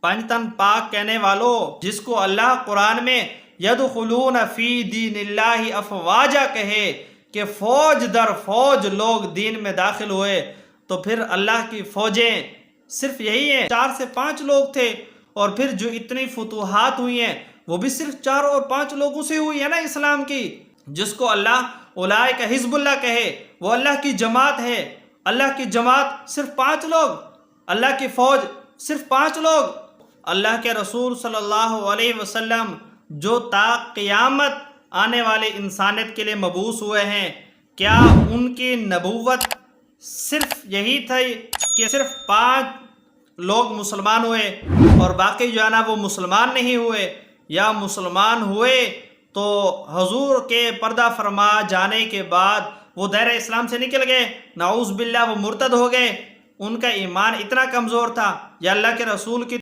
پنجتن پاک کہنے والوں، جس کو اللہ قرآن میں یدخلون فی دین اللہ افواجا کہے کہ فوج در فوج لوگ دین میں داخل ہوئے، تو پھر اللہ کی فوجیں صرف یہی ہیں، 4 سے 5 لوگ تھے، اور پھر جو اتنی فتوحات ہوئی ہیں وہ بھی صرف 4 اور 5 لوگوں سے ہوئی ہے نا اسلام کی۔ جس کو اللہ اولئک حزب اللہ کہے، وہ اللہ کی جماعت ہے۔ اللہ کی جماعت صرف 5 لوگ، اللہ کی فوج صرف 5 لوگ۔ اللہ کے رسول صلی اللہ علیہ وسلم جو تا قیامت آنے والے انسانیت کے لیے مبعوث ہوئے ہیں، کیا ان کی نبوت صرف یہی تھی کہ صرف 5 لوگ مسلمان ہوئے اور باقی جو ہے نا وہ مسلمان نہیں ہوئے، یا مسلمان ہوئے تو حضور کے پردہ فرما جانے کے بعد وہ دائرہ اسلام سے نکل گئے، نعوذ باللہ وہ مرتد ہو گئے، ان کا ایمان اتنا کمزور تھا، یا اللہ کے رسول کی